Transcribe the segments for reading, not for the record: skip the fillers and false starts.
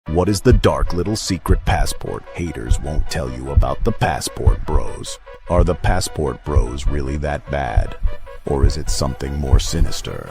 What is the dark little secret passport haters won't tell you about the passport bros? Are the passport bros really that bad? Or is it something more sinister?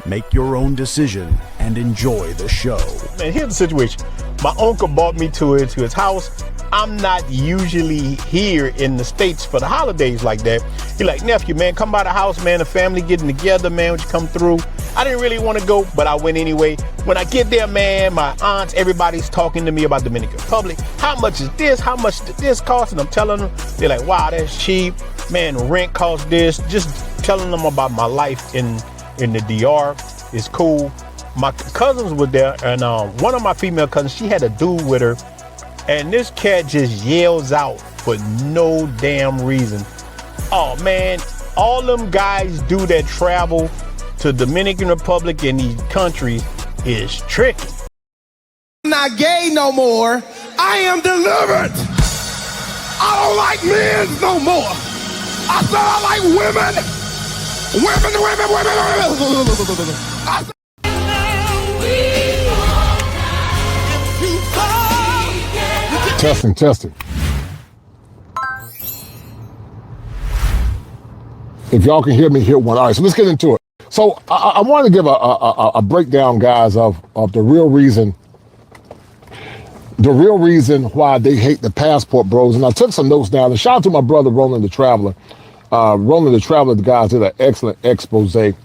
Make your own decision and enjoy the show. Man, here's the situation. My uncle brought me to his house. I'm not usually here in the States for the holidays like that. He like, nephew, man, come by the house, man. The family getting together, man. Would you come through? I didn't really want to go, but I went anyway. When I get there, man, my aunts, everybody's talking to me about Dominican Republic. How much is this? How much did this cost? And I'm telling them, they're like, wow, that's cheap. Man, rent costs this. Just telling them about my life in the DR. It's cool. My cousins were there, and one of my female cousins, she had a dude with her. And this cat just yells out for no damn reason. Oh man, all them guys do that travel to Dominican Republic and these countries is tricky. I'm not gay no more. I am delivered. I don't like men no more. I said I like women. Women. Testing. If y'all can hear me, hit one. All right, so let's get into it. So I want to give a breakdown, guys, of the real reason why they hate the passport bros. And I took some notes down. And shout out to my brother, Roland the Traveler. Roland the Traveler, the guys did an excellent expose. And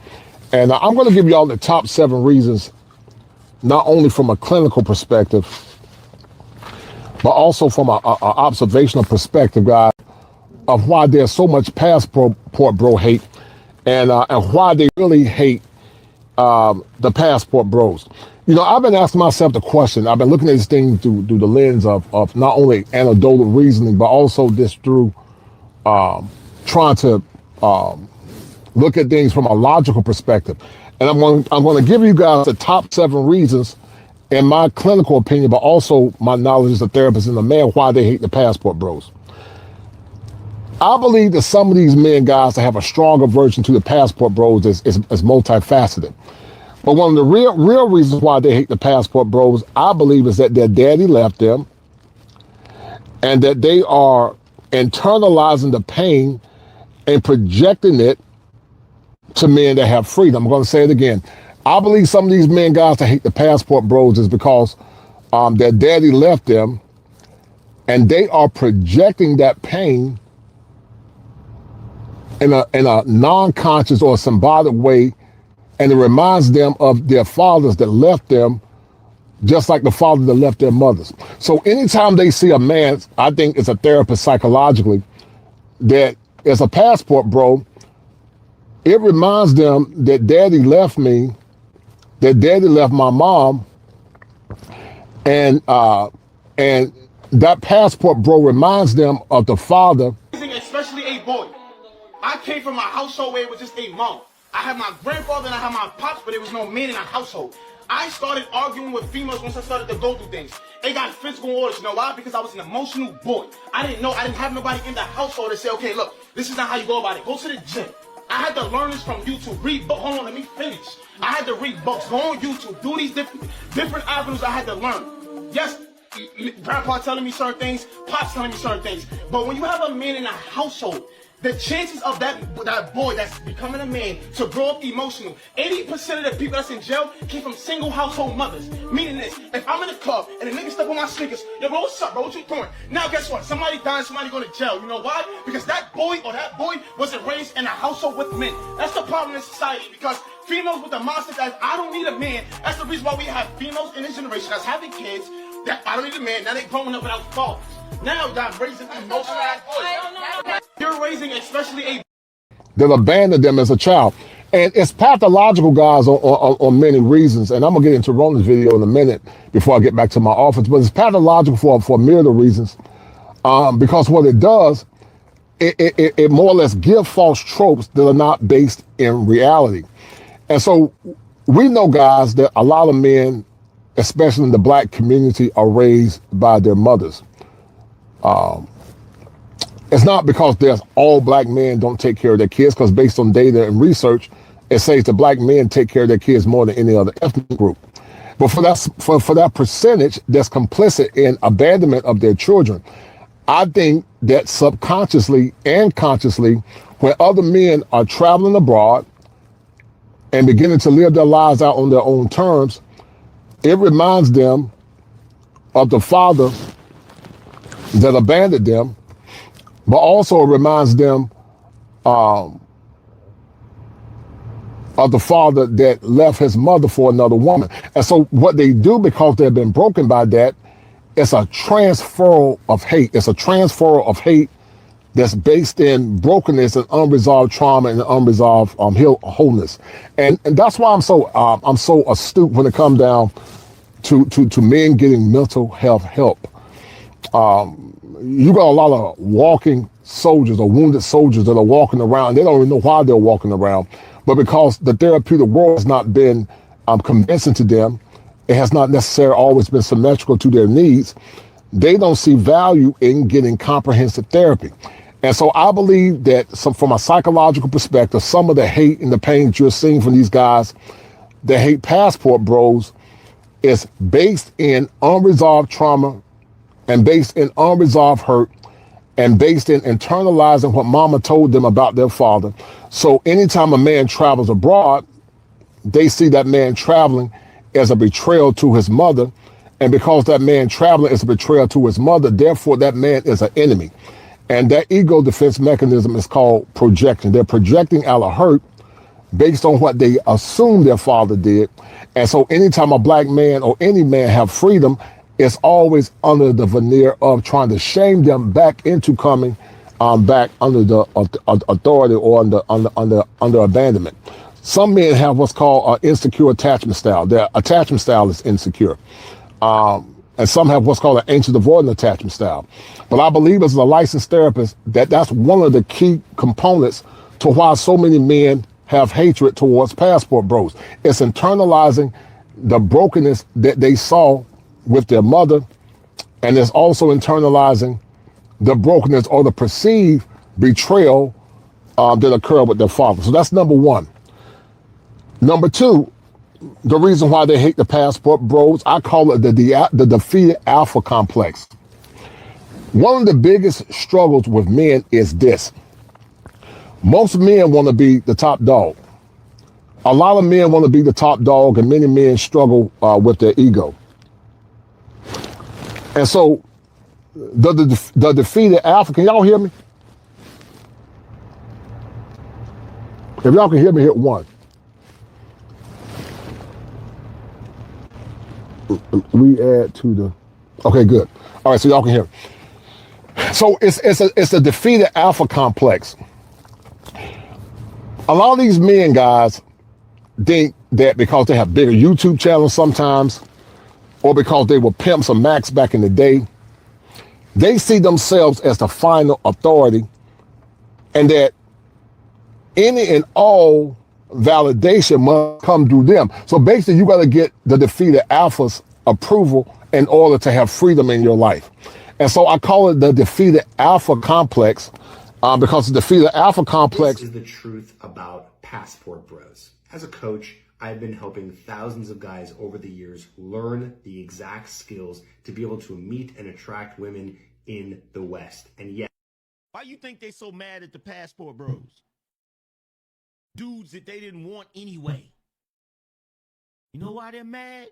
I'm going to give y'all the top 7 reasons, not only from a clinical perspective, but also from an observational perspective, guys, of why there's so much passport bro hate and why they really hate the passport bros. You know, I've been asking myself the question. I've been looking at this thing through the lens of not only anecdotal reasoning, but also this through trying to look at things from a logical perspective. And I'm going to give you guys the top 7 reasons, in my clinical opinion, but also my knowledge as a therapist and a man, why they hate the passport bros. I believe that some of these men, guys, that have a strong aversion to the passport bros is multifaceted. But one of the real reasons why they hate the passport bros, I believe, is that their daddy left them and that they are internalizing the pain and projecting it to men that have freedom. I'm going to say it again. I believe some of these men, guys, that hate the passport bros is because their daddy left them and they are projecting that pain in a non-conscious or symbolic way, and it reminds them of their fathers that left them, just like the fathers that left their mothers. So anytime they see a man, I think as a therapist psychologically, that is a passport bro, it reminds them that daddy left me, that daddy left my mom, and that passport bro reminds them of the father. Especially a boy. I came from a household where it was just a mom. I had my grandfather and I had my pops, but there was no man in our household. I started arguing with females once I started to go through things. It got physical orders. You know why? Because I was an emotional boy. I didn't have nobody in the household to say, okay, look, this is not how you go about it. Go to the gym. I had to learn this from YouTube. Read books. Hold on, let me finish. I had to read books. Go on YouTube. Do these different avenues I had to learn. Yes, grandpa telling me certain things, pops telling me certain things. But when you have a man in a household, the chances of that boy that's becoming a man to grow up emotional, 80% of the people that's in jail came from single household mothers. Meaning this, if I'm in a club and a nigga step on my sneakers, yo bro, what's up, bro? What you doing? Now guess what? Somebody dying, somebody going to jail. You know why? Because that boy wasn't raised in a household with men. That's the problem in society, because females with the mindset that I don't need a man. That's the reason why we have females in this generation that's having kids that I don't need a man. Now they growing up without fathers. Now y'all raising emotional boys. You're raising especially a that abandoned them as a child. And it's pathological, guys, on many reasons. And I'm going to get into Ronan's video in a minute before I get back to my office. But it's pathological for a myriad of reasons. Because what it does, it more or less gives false tropes that are not based in reality. And so we know, guys, that a lot of men, especially in the black community, are raised by their mothers. It's not because there's all black men don't take care of their kids, because based on data and research, it says that black men take care of their kids more than any other ethnic group. But for that percentage that's complicit in abandonment of their children, I think that subconsciously and consciously, when other men are traveling abroad and beginning to live their lives out on their own terms, it reminds them of the father that abandoned them, but also it reminds them of the father that left his mother for another woman. And so what they do, because they've been broken by that, it's a transfer of hate. It's a transfer of hate that's based in brokenness and unresolved trauma and unresolved wholeness. And that's why I'm so astute when it comes down to men getting mental health help. You got a lot of walking soldiers or wounded soldiers that are walking around. They don't even know why they're walking around, but because the therapeutic world has not been convincing to them, it has not necessarily always been symmetrical to their needs. They don't see value in getting comprehensive therapy. And so I believe that from a psychological perspective, some of the hate and the pain that you're seeing from these guys that hate passport bros is based in unresolved trauma and based in unresolved hurt and based in internalizing what mama told them about their father. So anytime a man travels abroad, they see that man traveling as a betrayal to his mother. And because that man traveling is a betrayal to his mother, therefore that man is an enemy. And that ego defense mechanism is called projection. They're projecting out of hurt based on what they assume their father did. And so anytime a black man or any man have freedom, it's always under the veneer of trying to shame them back into coming back under the authority or under abandonment. Some men have what's called an insecure attachment style. Their attachment style is insecure. And some have what's called an ancient avoidant attachment style. But I believe as a licensed therapist that that's one of the key components to why so many men have hatred towards passport bros. It's internalizing the brokenness that they saw with their mother, and it's also internalizing the brokenness or the perceived betrayal that occurred with their father. So that's number one. Number two, the reason why they hate the passport bros, I call it the defeated alpha complex. One of the biggest struggles with men is this. Most men want to be the top dog. A lot of men want to be the top dog, and many men struggle with their ego. And so the defeated alpha, can y'all hear me? If y'all can hear me, hit one. We add to the, okay, good. All right, so y'all can hear. So it's a defeated alpha complex. A lot of these men, guys, think that because they have bigger YouTube channels sometimes, or because they were pimps or max back in the day, they see themselves as the final authority, and that any and all validation must come through them. So basically, you got to get the defeated alpha's approval in order to have freedom in your life. And so I call it the defeated alpha complex because the defeated alpha complex is the truth about passport bros. As a coach, I've been helping thousands of guys over the years learn the exact skills to be able to meet and attract women in the West. And yet, why you think they so mad at the passport bros? Dudes that they didn't want anyway. You know why they're mad?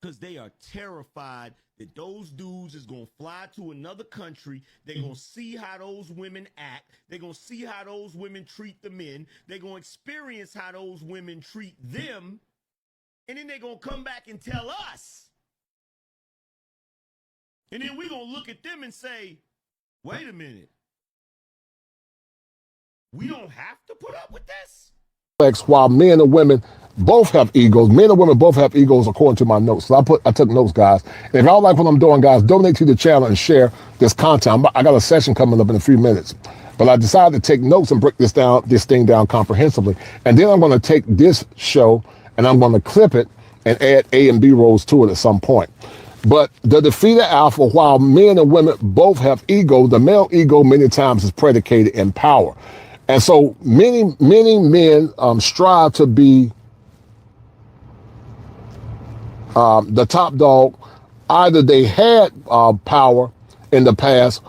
Because they are terrified that those dudes is going to fly to another country. They're going to see how those women act. They're going to see how those women treat the men. They're going to experience how those women treat them. And then they're going to come back and tell us. And then we're going to look at them and say, wait a minute. We don't have to put up with this? While men and women both have egos. Men and women both have egos according to my notes. So I took notes, guys. And if y'all like what I'm doing, guys, donate to the channel and share this content. I got a session coming up in a few minutes. But I decided to take notes and break this thing down comprehensively. And then I'm going to take this show and I'm going to clip it and add A and B rolls to it at some point. But the defeated alpha, while men and women both have ego, the male ego many times is predicated in power. And so many men strive to be the top dog, either they had power in the past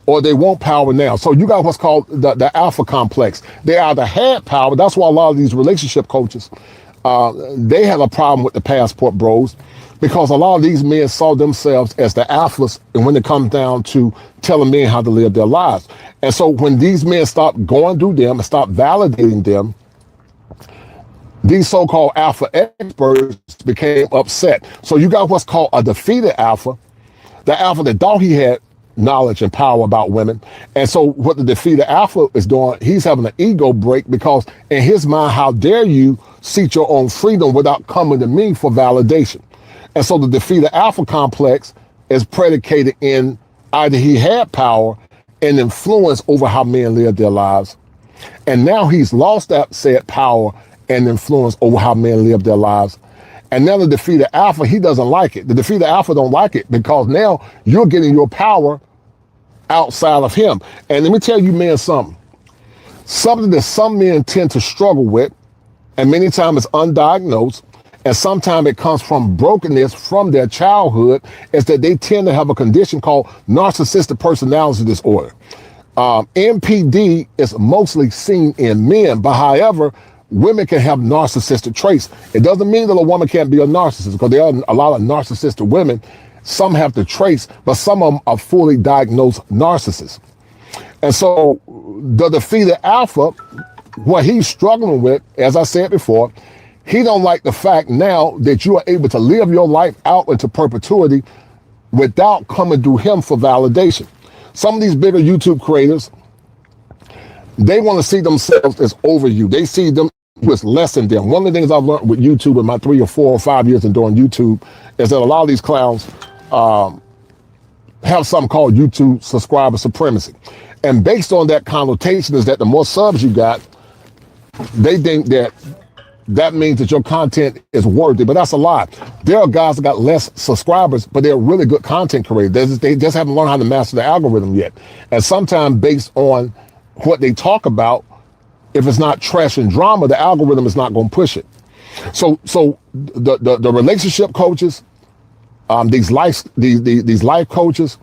or they want power now. So you got what's called the alpha complex. They either had power. That's why a lot of these relationship coaches, they have a problem with the passport bros, because a lot of these men saw themselves as the alphas, and when it comes down to telling men how to live their lives. And so when these men stop going through them and stop validating them, these so-called alpha experts became upset. So you got what's called a defeated alpha, the alpha that thought he had knowledge and power about women. And so what the defeated alpha is doing, he's having an ego break, because in his mind, how dare you seek your own freedom without coming to me for validation? And so the defeated alpha complex is predicated in either he had power and influence over how men live their lives, and now he's lost that said power and influence over how men live their lives. And now the defeated alpha, he doesn't like it. The defeated alpha don't like it, because now you're getting your power outside of him. And let me tell you, men, something that some men tend to struggle with, and many times it's undiagnosed, and sometimes it comes from brokenness from their childhood, is that they tend to have a condition called narcissistic personality disorder. NPD is mostly seen in men, but however, women can have narcissistic traits. It doesn't mean that a woman can't be a narcissist, because there are a lot of narcissistic women. Some have the traits, but some of them are fully diagnosed narcissists. And so the defeated alpha, what he's struggling with, as I said before, he don't like the fact now that you are able to live your life out into perpetuity without coming to him for validation. Some of these bigger YouTube creators, they want to see themselves as over you. They see them as less than them. One of the things I've learned with YouTube in my 3 or 4 or 5 years in doing YouTube is that a lot of these clowns have something called YouTube subscriber supremacy. And based on that connotation is that the more subs you got, they think that means that your content is worthy, but that's a lie. There are guys that got less subscribers, but they're really good content creators. They just haven't learned how to master the algorithm yet. And sometimes based on what they talk about, if it's not trash and drama, the algorithm is not going to push it. So the relationship coaches, these life coaches,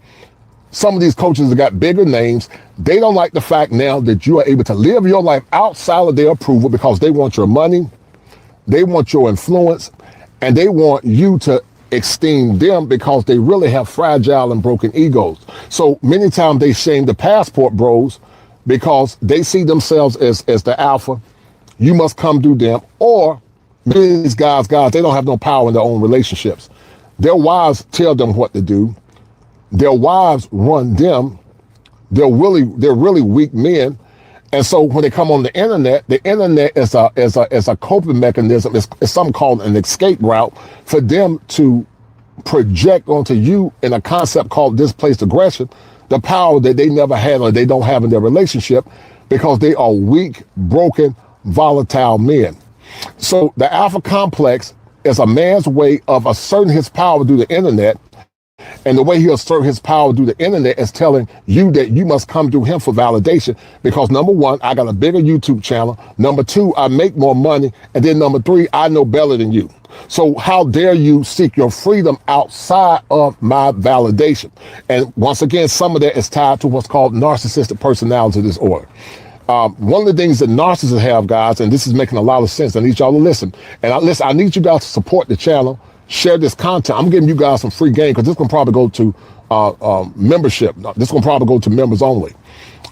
some of these coaches that got bigger names, they don't like the fact now that you are able to live your life outside of their approval, because they want your money, they want your influence, and they want you to esteem them, because they really have fragile and broken egos. So many times they shame the passport bros, because they see themselves as the alpha. You must come do them. Or many of these guys, they don't have no power in their own relationships. Their wives tell them what to do. Their wives run them. They're really weak men. And so when they come on the internet is a coping mechanism. It's something called an escape route for them to project onto you in a concept called displaced aggression, the power that they never had or they don't have in their relationship, because they are weak, broken, volatile men. So the alpha complex is a man's way of asserting his power through the internet. And the way he'll assert his power through the internet is telling you that you must come to him for validation, because number one, I got a bigger YouTube channel. Number two, I make more money. And then number three, I know better than you. So how dare you seek your freedom outside of my validation? And once again, some of that is tied to what's called narcissistic personality disorder. One of the things that narcissists have, guys, and this is making a lot of sense, I need y'all to listen. And I need you guys to support the channel, share this content. I'm giving you guys some free game, because this can probably go to membership. This can probably go to members only.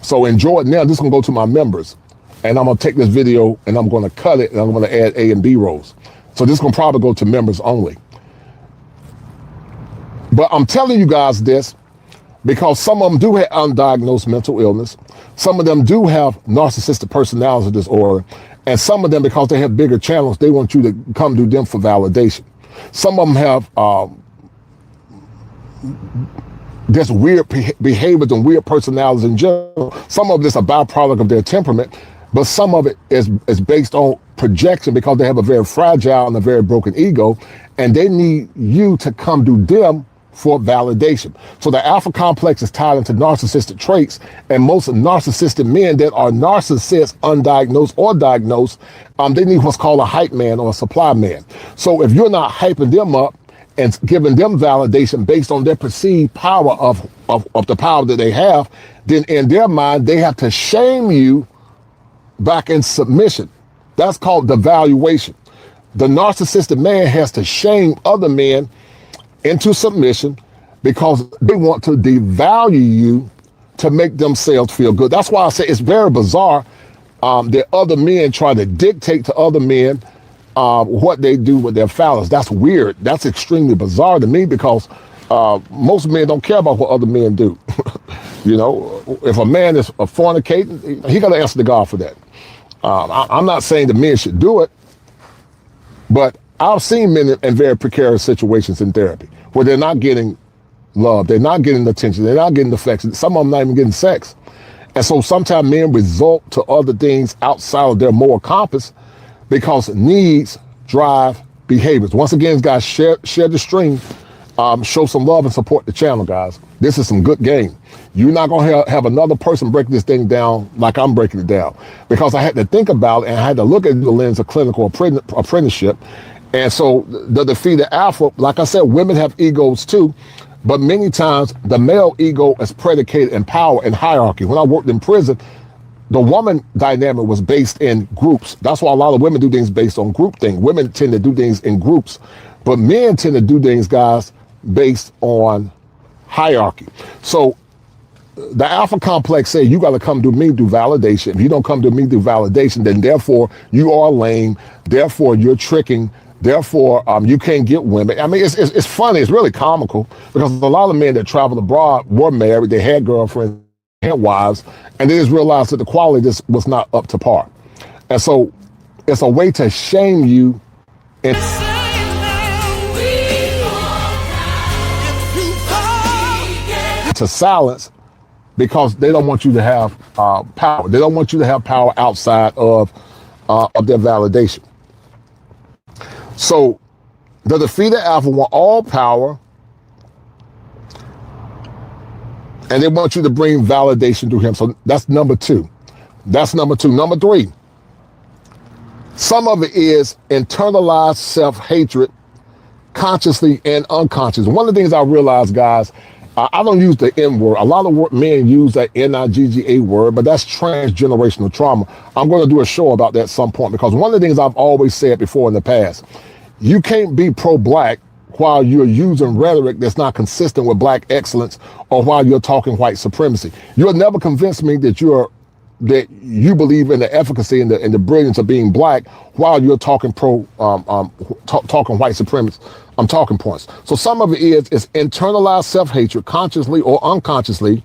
So enjoy it now. This can go to my members. And I'm going to take this video and I'm going to cut it, and I'm going to add A and B rolls. So this can probably go to members only. But I'm telling you guys this because some of them do have undiagnosed mental illness. Some of them do have narcissistic personality disorder. And some of them, because they have bigger channels, they want you to come to them for validation. Some of them have just weird behaviors and weird personalities in general. Some of this is a byproduct of their temperament, but some of it is based on projection, because they have a very fragile and a very broken ego, and they need you to come to them for validation. So the alpha complex is tied into narcissistic traits, and most narcissistic men that are narcissists, undiagnosed or diagnosed, they need what's called a hype man or a supply man. So if you're not hyping them up and giving them validation based on their perceived power of the power that they have, then in their mind, they have to shame you back in submission. That's called devaluation. The narcissistic man has to shame other men into submission because they want to devalue you to make themselves feel good. That's why I say it's very bizarre that other men try to dictate to other men what they do with their phallus. That's weird. That's extremely bizarre to me because most men don't care about what other men do. You know, if a man is fornicating, he got to answer to God for that. I'm not saying the men should do it, but I've seen men in very precarious situations in therapy where they're not getting love, they're not getting attention, they're not getting affection. Some of them not even getting sex. And so sometimes men resort to other things outside of their moral compass because needs drive behaviors. Once again, guys, share the stream, show some love and support the channel, guys. This is some good game. You're not going to have another person breaking this thing down like I'm breaking it down, because I had to think about it and I had to look at the lens of clinical apprenticeship. And so the defeated alpha, like I said, women have egos too, but many times the male ego is predicated in power and hierarchy. When I worked in prison, the woman dynamic was based in groups. That's why a lot of women do things based on group thing. Women tend to do things in groups, but men tend to do things, guys, based on hierarchy. So the alpha complex say you got to come to me through validation. If you don't come to me through validation, then therefore you are lame. Therefore you're tricking. Therefore you can't get women. I mean, it's funny. It's really comical because a lot of men that traveled abroad were married. They had girlfriends, had wives, and they just realized that the quality just was not up to par. And so it's a way to shame you and to silence, because they don't want you to have power. They don't want you to have power outside of their validation. So the defeated alpha want all power, and they want you to bring validation to him. So that's number two. That's number two. Number three, some of it is internalized self-hatred, consciously and unconsciously. One of the things I realized, guys, I don't use the N word. A lot of men use that N-I-G-G-A word, but that's transgenerational trauma. I'm going to do a show about that at some point, because one of the things I've always said before in the past, you can't be pro-black while you're using rhetoric that's not consistent with black excellence, or while you're talking white supremacy. You'll never convince me that you believe in the efficacy and the brilliance of being black while you're talking talking white supremacy. I'm talking points. So some of it is internalized self-hatred, consciously or unconsciously.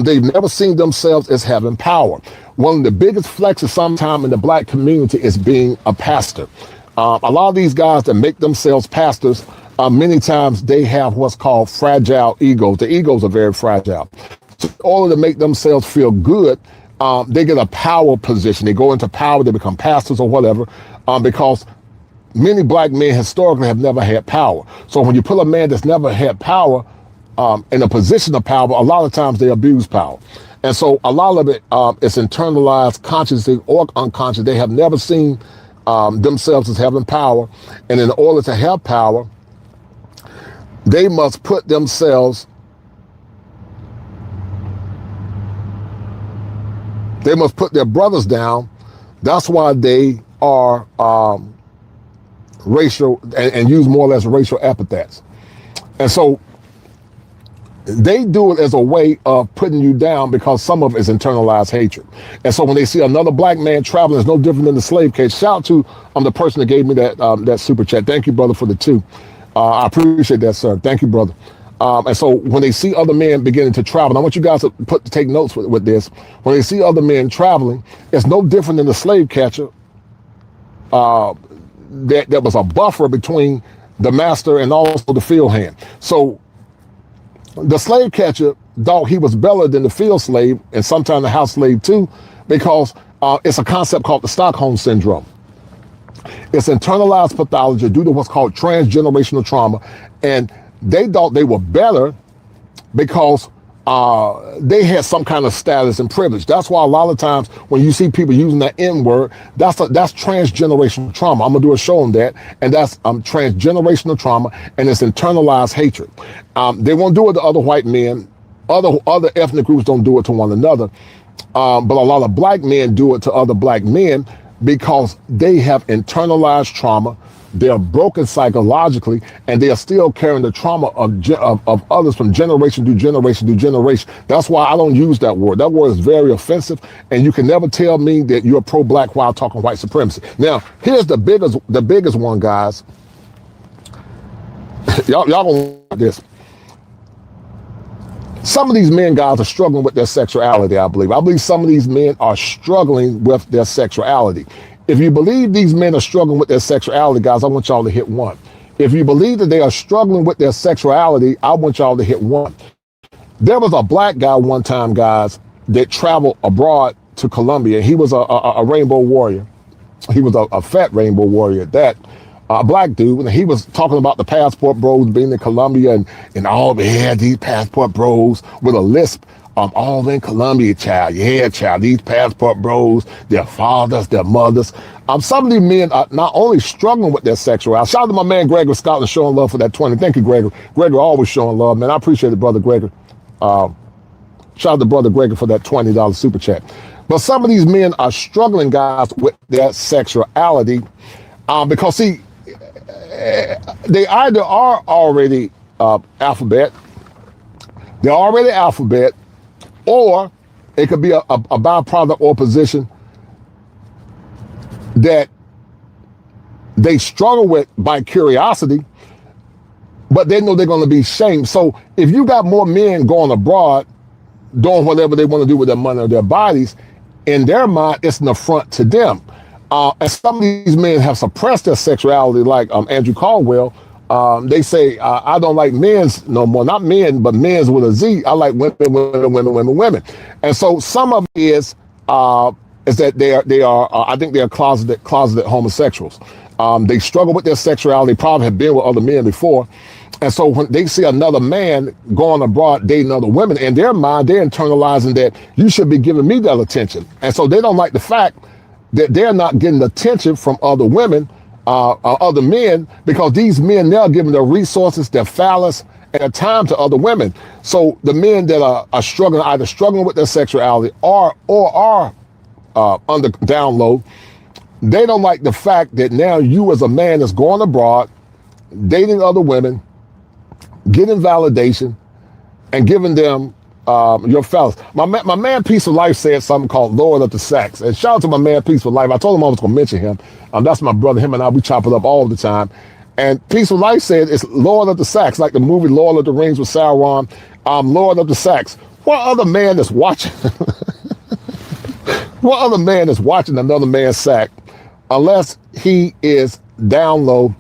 They've never seen themselves as having power. One of the biggest flexes sometime in the black community is being a pastor. A lot of these guys that make themselves pastors, many times they have what's called fragile egos. The egos are very fragile. So in order to make themselves feel good, they get a power position. They go into power, they become pastors or whatever, because many black men historically have never had power. So when you put a man that's never had power in a position of power, a lot of times they abuse power. And so a lot of it is internalized, consciously or unconscious. They have never seen themselves as having power. And in order to have power, they must put themselves, they must put their brothers down. That's why they are racial and use more or less racial epithets. And so they do it as a way of putting you down, because some of it is internalized hatred. And so when they see another black man traveling, it's no different than the slave case. Shout out to the person that gave me that super chat. Thank you, brother, for the 2. I appreciate that, sir. Thank you, brother. And so when they see other men beginning to travel, and I want you guys to take notes with this. When they see other men traveling, it's no different than the slave catcher that was a buffer between the master and also the field hand. So the slave catcher thought he was better than the field slave, and sometimes the house slave too, because it's a concept called the Stockholm syndrome. It's internalized pathology due to what's called transgenerational trauma, and they thought they were better because they had some kind of status and privilege. That's why a lot of times when you see people using that N word, that's transgenerational trauma. I'm gonna do a show on that, and that's transgenerational trauma, and it's internalized hatred. They won't do it to other white men. Other ethnic groups don't do it to one another, but a lot of black men do it to other black men because they have internalized trauma. They're broken psychologically, and they are still carrying the trauma of others from generation to generation to generation. That's why I don't use that word. That word is very offensive, and you can never tell me that you're pro-black while talking white supremacy. Now, here's the biggest one, guys. y'all gonna like this. Some of these men, guys, are struggling with their sexuality, I believe. I believe some of these men are struggling with their sexuality. If you believe these men are struggling with their sexuality, guys, I want y'all to hit 1. If you believe that they are struggling with their sexuality, I want y'all to hit 1. There was a black guy one time, guys, that traveled abroad to Colombia. He was a rainbow warrior. He was a fat rainbow warrior at that. A black dude, and he was talking about the passport bros being in Colombia and all these passport bros with a lisp. All in Colombia, child. Yeah, child. These passport bros, their fathers, their mothers. Some of these men are not only struggling with their sexuality. Shout out to my man Gregory Scotland showing love for that 20. Thank you, Gregory. Gregory always showing love, man. I appreciate it, brother Gregory. Shout out to brother Gregory for that $20 super chat. But some of these men are struggling, guys, with their sexuality because, see, they either are already alphabet, they're already alphabet, or it could be a byproduct or position that they struggle with by curiosity, but they know they're going to be shamed. So if you got more men going abroad, doing whatever they want to do with their money or their bodies, in their mind, it's an affront to them. And some of these men have suppressed their sexuality, like Andrew Caldwell. They say, I don't like men's no more, not men, but men's with a Z. I like women. And so some of it is that they are I think they are closeted homosexuals. They struggle with their sexuality, probably have been with other men before. And so when they see another man going abroad dating other women, in their mind, they're internalizing that you should be giving me that attention. And so they don't like the fact that they're not getting attention from other women, other men, because these men now are giving their resources, their phallus, and their time to other women. So the men that are struggling, either struggling with their sexuality or are under down low, they don't like the fact that now you as a man is going abroad, dating other women, getting validation, and giving them your fellas. My man Peace of Life said something called Lord of the Sax. And shout out to my man Peace of Life. I told him I was going to mention him. That's my brother. Him and I, we chop it up all the time. And Peace of Life said it's Lord of the Sax, like the movie Lord of the Rings with Sauron. Lord of the Sax. What other man is watching? What other man is watching another man's sack unless he is down low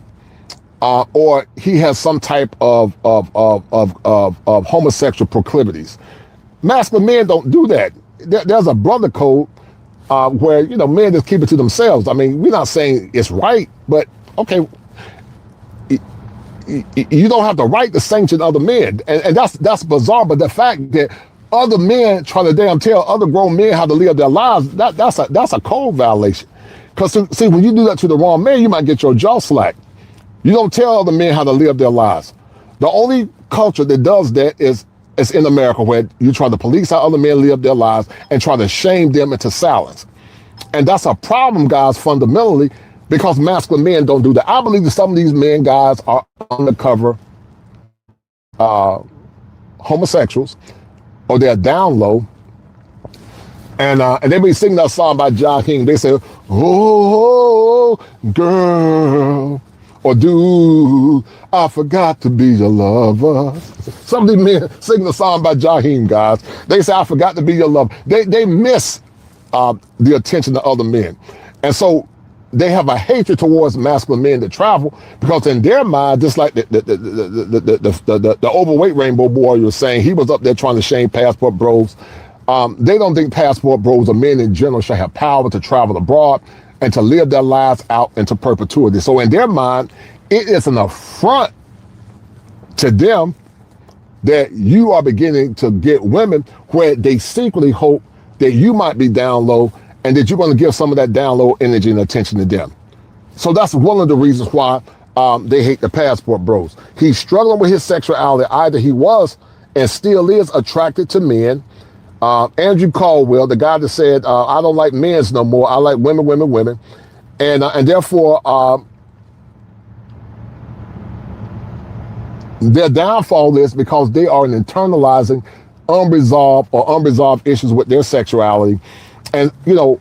or he has some type of homosexual proclivities? Masculine men don't do that. There's a brother code where, men just keep it to themselves. I mean, we're not saying it's right, but okay, you don't have the right to sanction other men. And that's bizarre, but the fact that other men try to damn tell other grown men how to live their lives, that's a code violation. Because, see, when you do that to the wrong man, you might get your jaw slacked. You don't tell other men how to live their lives. The only culture that does that is in America, where you try to police how other men live their lives and try to shame them into silence. And that's a problem, guys, fundamentally, because masculine men don't do that. I believe that some of these men, guys, are undercover homosexuals, or they're down low. And they be singing that song by Jaheim. They say, oh, girl, or dude, I forgot to be your lover. Some of these men sing the song by Jaheim, guys. They say, I forgot to be your lover. They miss the attention of other men. And so they have a hatred towards masculine men that travel, because in their mind, just like the overweight rainbow warrior was saying, he was up there trying to shame passport bros. They don't think passport bros or men in general should have power to travel abroad and to live their lives out into perpetuity. So in their mind, it is an affront to them that you are beginning to get women where they secretly hope that you might be down low and that you're going to give some of that down low energy and attention to them. So that's one of the reasons why they hate the passport bros. He's struggling with his sexuality. Either he was and still is attracted to men. Andrew Caldwell, the guy that said, I don't like men's no more. I like women, women, women. And therefore, their downfall is because they are internalizing unresolved issues with their sexuality. And, you know,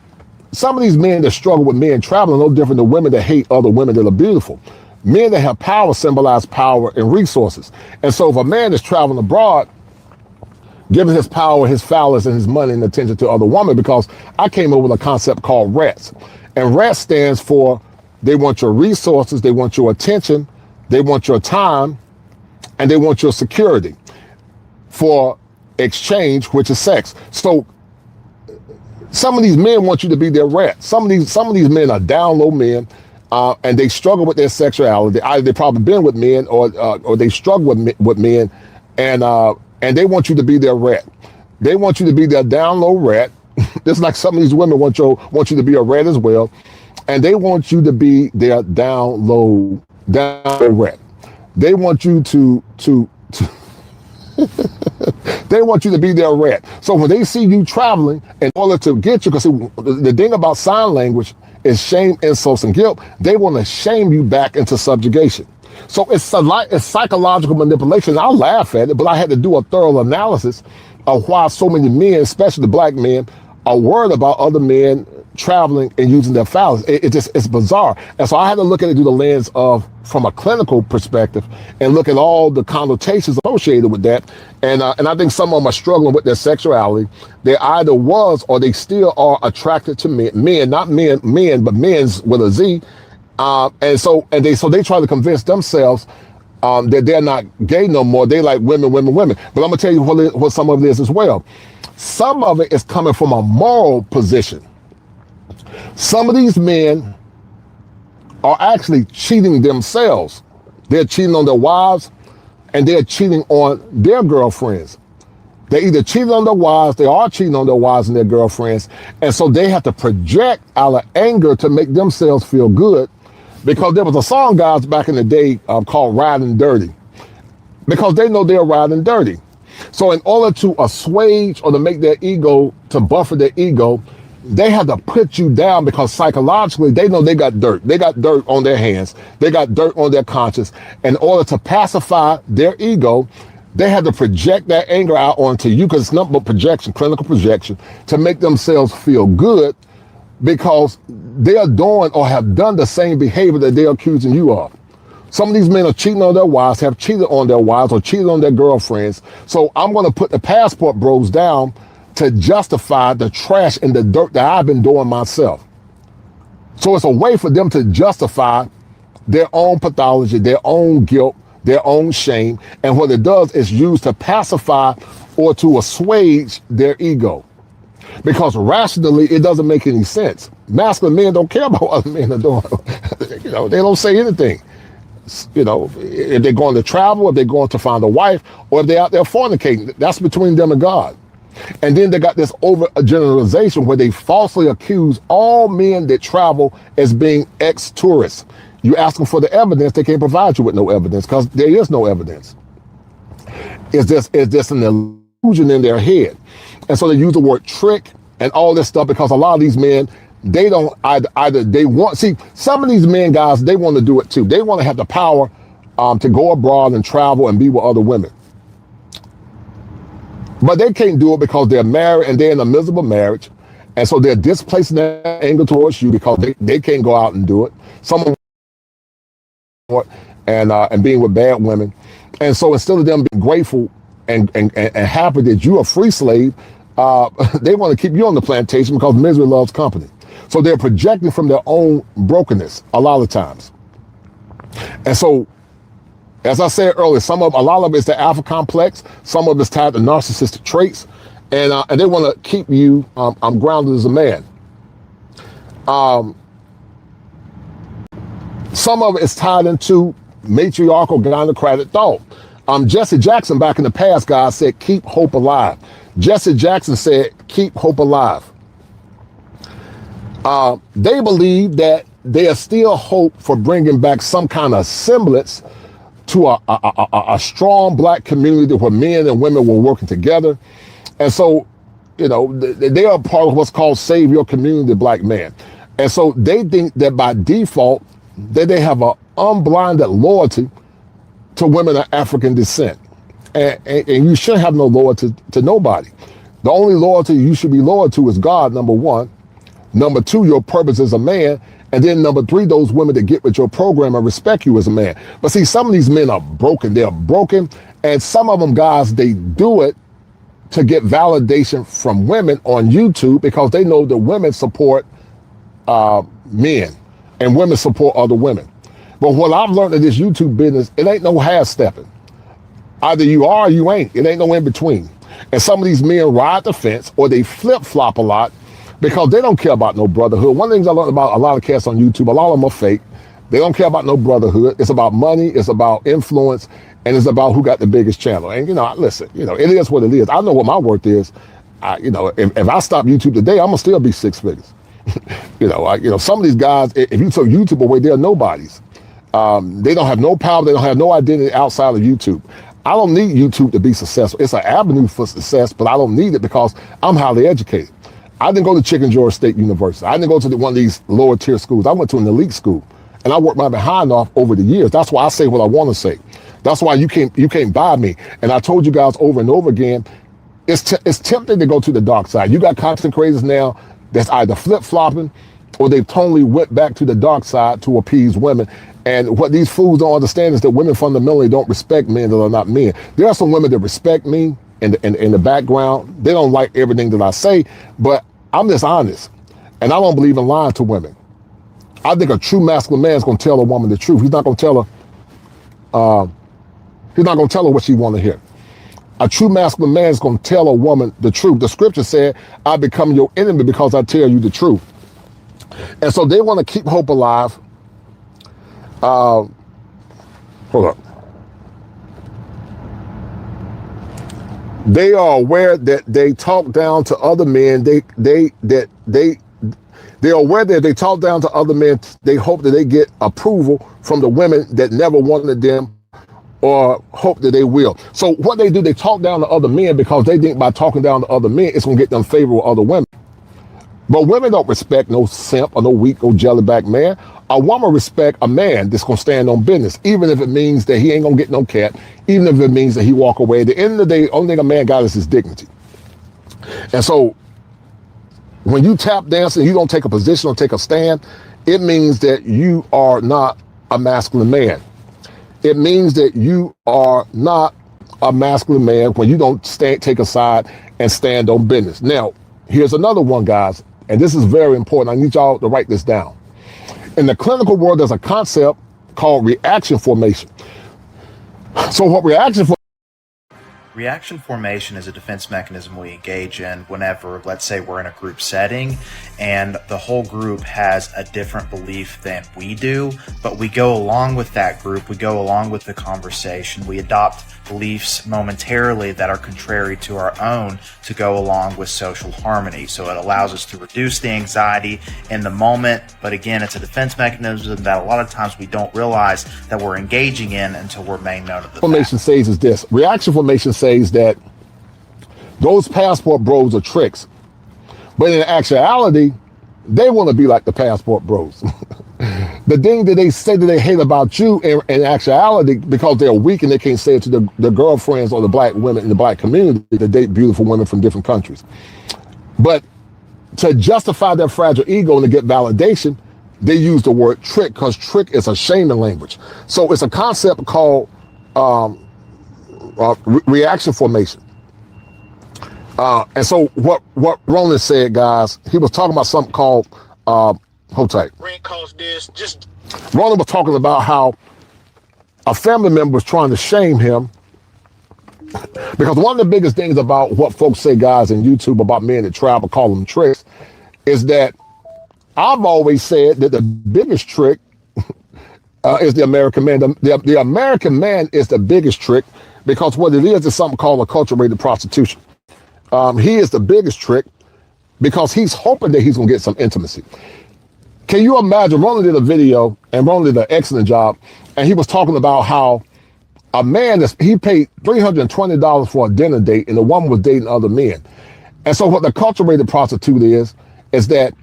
some of these men that struggle with men traveling are no different than women that hate other women that are beautiful. Men that have power symbolize power and resources. And so if a man is traveling abroad, giving his power, his phallus, and his money and attention to other women, because I came up with a concept called RETS. And RETS stands for they want your resources, they want your attention, they want your time, and they want your security for exchange, which is sex. So some of these men want you to be their rat. Some of these men are down low men, and they struggle with their sexuality. Either they've probably been with men, or they struggle with men, and they want you to be their rat. They want you to be their down low rat. Just like some of these women want you to be a rat as well, and they want you to be their down low rat. They want you to they want you to be their rat. So when they see you traveling, in order to get you, because the thing about sign language is shame, insults, and guilt, they want to shame you back into subjugation. So it's psychological manipulation. I laugh at it, but I had to do a thorough analysis of why so many men, especially black men, are worried about other men traveling and using their phallus. It's bizarre. And so I had to look at it through the lens of, from a clinical perspective, and look at all the connotations associated with that. And I think some of them are struggling with their sexuality. They either was or they still are attracted to men, not men, but men's with a Z. And so they try to convince themselves that they're not gay no more. They like women, women, women. But I'm gonna tell you what some of it is as well. Some of it is coming from a moral position. Some of these men are actually cheating themselves. They're cheating on their wives, and they're cheating on their girlfriends. They either cheated on their wives, they are cheating on their wives and their girlfriends, and so they have to project out of anger to make themselves feel good, because there was a song, guys, back in the day called Riding Dirty, because they know they're riding dirty. So in order to assuage or to make their ego, to buffer their ego, they have to put you down, because psychologically they know they got dirt. They got dirt on their hands. They got dirt on their conscience. In order to pacify their ego, they have to project that anger out onto you, because it's nothing but projection, clinical projection, to make themselves feel good, because they are doing or have done the same behavior that they're accusing you of. Some of these men are cheating on their wives, have cheated on their wives, or cheated on their girlfriends. So I'm going to put the passport bros down to justify the trash and the dirt that I've been doing myself. So it's a way for them to justify their own pathology, their own guilt, their own shame. And what it does is use to pacify or to assuage their ego. Because rationally, it doesn't make any sense. Masculine men don't care about what other men are doing. They don't say anything. If they're going to travel, if they're going to find a wife, or if they're out there fornicating, that's between them and God. And then they got this overgeneralization where they falsely accuse all men that travel as being ex-tourists. You ask them for the evidence, they can't provide you with no evidence, because there is no evidence. It's just an illusion in their head. And so they use the word trick and all this stuff, because a lot of these men, they don't either they want, see, some of these men, guys, they want to do it too. They want to have the power to go abroad and travel and be with other women. But they can't do it because they're married and they're in a miserable marriage. And so they're displacing their anger towards you because they can't go out and do it. Some and being with bad women. And so instead of them being grateful and happy that you're a free slave, they want to keep you on the plantation because misery loves company. So they're projecting from their own brokenness a lot of times. And so, as I said earlier, a lot of it is the alpha complex. Some of it's tied to narcissistic traits, and they want to keep you grounded as a man. Some of it is tied into matriarchal gynocratic thought. Jesse Jackson back in the past, guys, said, keep hope alive. Jesse Jackson said, keep hope alive. They believe that there's still hope for bringing back some kind of semblance to a strong black community where men and women were working together. And so, you know, they are part of what's called Save Your Community Black Man. And so they think that by default, that they have an unblinded loyalty to women of African descent. And you shouldn't have no loyalty to nobody. The only loyalty you should be loyal to is God, number one. Number two, your purpose as a man. And then number three, those women that get with your program and respect you as a man. But see, some of these men are broken. They're broken. And some of them, guys, they do it to get validation from women on YouTube because they know that women support men and women support other women. But what I've learned in this YouTube business, it ain't no half-stepping. Either you are or you ain't. It ain't no in between. And some of these men ride the fence or they flip-flop a lot because they don't care about no brotherhood. One of the things I learned about a lot of cats on YouTube, a lot of them are fake. They don't care about no brotherhood. It's about money, it's about influence, and it's about who got the biggest channel. And, you know, listen, you know, it is what it is. I know what my worth is. You know, if I stop YouTube today, I'm going to still be six figures. You know, some of these guys, if you took YouTube away, they're nobodies. They don't have no power. They don't have no identity outside of YouTube. I don't need YouTube to be successful. It's an avenue for success, but I don't need it because I'm highly educated. I didn't go to Chicken George State University. I didn't go to one of these lower tier schools. I went to an elite school, and I worked my behind off over the years. That's why I say what I want to say. That's why you can't buy me. And I told you guys over and over again, it's tempting to go to the dark side. You got content creators now that's either flip-flopping or they've totally went back to the dark side to appease women. And what these fools don't understand is that women fundamentally don't respect men that are not men. There are some women that respect me in the background. They don't like everything that I say, but I'm just honest. And I don't believe in lying to women. I think a true masculine man is going to tell a woman the truth. He's not going to tell her what she want to hear. A true masculine man is going to tell a woman the truth. The scripture said, I become your enemy because I tell you the truth. And so they want to keep hope alive. Hold up. They are aware that they talk down to other men. They are aware that they talk down to other men. They hope that they get approval from the women that never wanted them or hope that they will. So what they do, they talk down to other men because they think by talking down to other men, it's going to get them favor with other women. But women don't respect no simp or no weak or jellyback man. A woman respect a man that's going to stand on business, even if it means that he ain't going to get no cat, even if it means that he walk away. At the end of the day, the only thing a man got is his dignity. And so when you tap dance and you don't take a position or take a stand, it means that you are not a masculine man. It means that you are not a masculine man when you don't take a side and stand on business. Now, here's another one, guys, and this is very important. I need y'all to write this down. In the clinical world, there's a concept called reaction formation. So what Reaction formation is a defense mechanism we engage in whenever, let's say, we're in a group setting and the whole group has a different belief than we do, but we go along with that group, we go along with the conversation, we adopt beliefs momentarily that are contrary to our own to go along with social harmony. So it allows us to reduce the anxiety in the moment, but again, it's a defense mechanism that a lot of times we don't realize that we're engaging in until we're made known of the formation says is this. Reaction formation says that those passport bros are tricks, but in actuality, they want to be like the passport bros. The thing that they say that they hate about you in actuality, because they're weak and they can't say it to their girlfriends or the black women in the black community that date beautiful women from different countries. But to justify their fragile ego and to get validation, they use the word trick because trick is a shaming language. So it's a concept called reaction formation. And so what Roland said, guys, he was talking about something called hold tight. Rent cost this, just Roland was talking about how a family member was trying to shame him because one of the biggest things about what folks say, guys, in YouTube about men that travel, call them tricks, is that I've always said that the biggest trick is the American man. The American man is the biggest trick because what it is something called acculturated prostitution. He is the biggest trick because he's hoping that he's going to get some intimacy. Can you imagine? Roland did a video, and Roland did an excellent job, and he was talking about how a man, he paid $320 for a dinner date, and the woman was dating other men. And so what the acculturated prostitute is that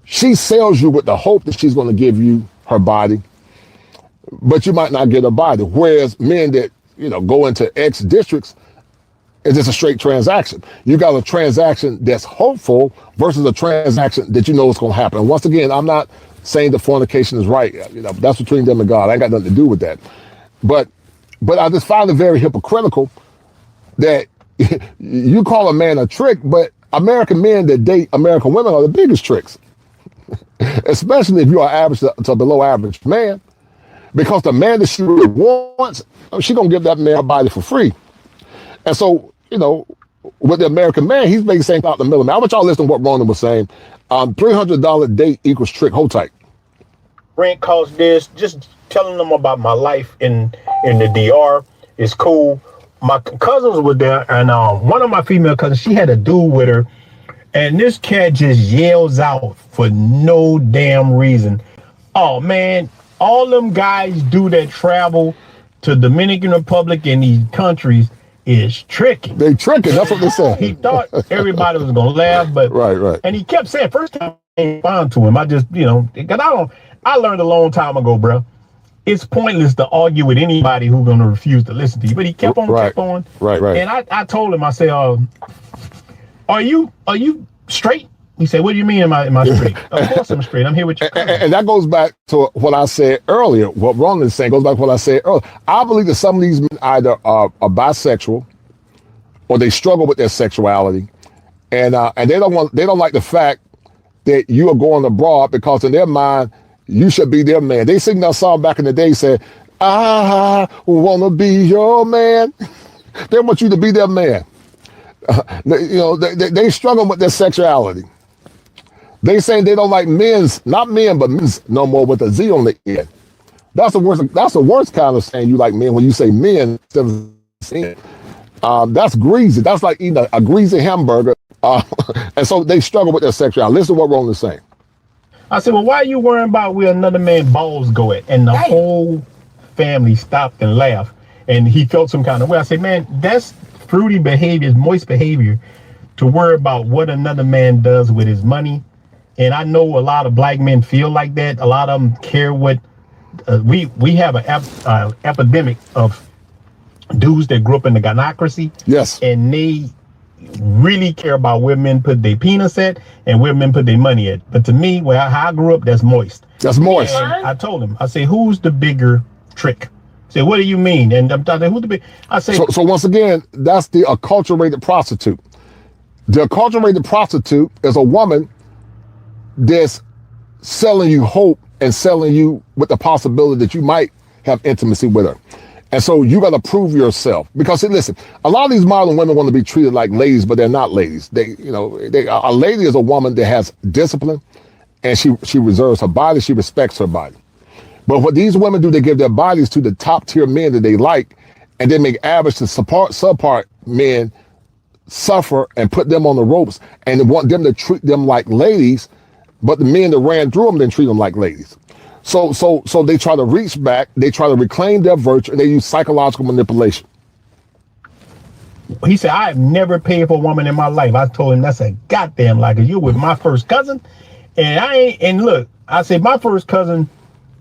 she sells you with the hope that she's going to give you her body, but you might not get her body. Whereas men that, go into X districts, it's just a straight transaction. You got a transaction that's hopeful versus a transaction that is going to happen. And once again, I'm not saying that fornication is right. That's between them and God. I ain't got nothing to do with that. But I just find it very hypocritical that you call a man a trick, but American men that date American women are the biggest tricks, especially if you are average to below average man, because the man that she really wants, she's going to give that man her body for free. And so, with the American man, he's making the same out the middle. I want y'all to listen to what Ronan was saying. $300 date equals trick. Hold tight. Rent cost this. Just telling them about my life in the DR is cool. My cousins were there, and one of my female cousins, she had a dude with her, and this cat just yells out for no damn reason. Oh man, all them guys do that travel to Dominican Republic and these countries is tricking. They tricking. That's what they said. He thought everybody was gonna laugh, but right. And he kept saying, first time I ain't fine to him. I just, because I learned a long time ago, bro. It's pointless to argue with anybody who's gonna refuse to listen to you. But he kept on, kept on. Right. And I told him, I said, are you straight? He said, what do you mean am I straight? Of course I'm straight. I'm here with you. And that goes back to what I said earlier. What Ronan is saying goes back to what I said earlier. I believe that some of these men either are bisexual or they struggle with their sexuality. And they don't like the fact that you are going abroad, because in their mind, you should be their man. They sing that song back in the day, said, I wanna be your man. They want you to be their man. They struggle with their sexuality. They saying they don't like not men, but men's no more with a Z on the end. That's the worst kind of saying you like men when you say men instead of sin. That's greasy. That's like eating a greasy hamburger. And so they struggle with their sexuality. Listen to what Roland is saying. I said, well, why are you worrying about where another man's balls go at? And the whole family stopped and laughed. And he felt some kind of way. I said, man, that's fruity behavior, moist behavior to worry about what another man does with his money. And I know a lot of black men feel like that. A lot of them care what we have an epidemic of dudes that grew up in the gynocracy. Yes. And they really care about where men put their penis at and where men put their money at. But to me, how I grew up, that's moist. That's moist. And I told him, I say, who's the bigger trick? I say, what do you mean? And I'm talking, who's the big? I say, so once again, that's the acculturated prostitute. The acculturated prostitute is a woman that's selling you hope and selling you with the possibility that you might have intimacy with her. And so you got to prove yourself, because listen, a lot of these modern women want to be treated like ladies, but they're not ladies. A lady is a woman that has discipline, and she reserves her body. She respects her body. But what these women do, they give their bodies to the top tier men that they like, and they make average to subpart men suffer and put them on the ropes, and they want them to treat them like ladies. But the men that ran through them didn't treat them like ladies. So they try to reach back, they try to reclaim their virtue, and they use psychological manipulation. He said, I have never paid for a woman in my life. I told him, that's a goddamn lie, because you're with my first cousin. And look, I said, my first cousin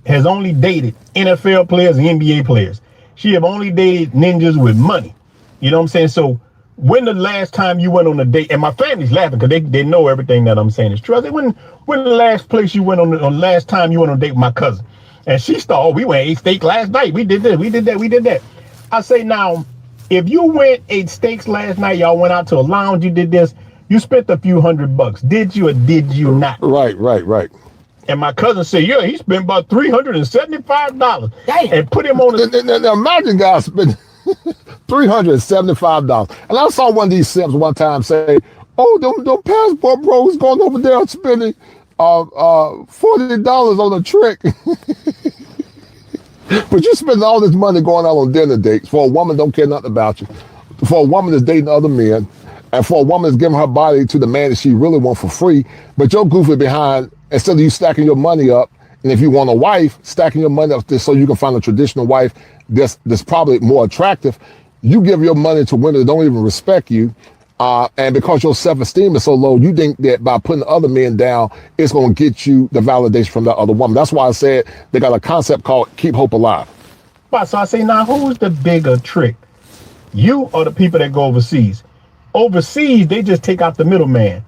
has only dated NFL players and NBA players. She have only dated ninjas with money. You know what I'm saying? So when the last time you went on a date, and my family's laughing because they know everything that I'm saying is true. I said, when the last place you went on last time you went on a date with my cousin? And she started, we went ate steak last night. We did this, we did that. I say, now, if you went ate steaks last night, y'all went out to a lounge, you did this, you spent a few $100. Did you or did you not? Right. And my cousin said, yeah, he spent about $375. Damn. And put him on the... Now imagine guys spending $375. And I saw one of these simps one time say, oh, them passport bros going over there spending $40 on a trick. But you spend all this money going out on dinner dates for a woman don't care nothing about you, for a woman that's dating other men, and for a woman that's giving her body to the man that she really wants for free. But you're goofy behind, instead of you stacking your money up, and if you want a wife, stacking your money up just so you can find a traditional wife that's probably more attractive, you give your money to women that don't even respect you. And because your self-esteem is so low, you think that by putting other men down, it's going to get you the validation from that other woman. That's why I said they got a concept called keep hope alive. So I say, now who's the bigger trick? You or the people that go overseas? Overseas, they just take out the middleman.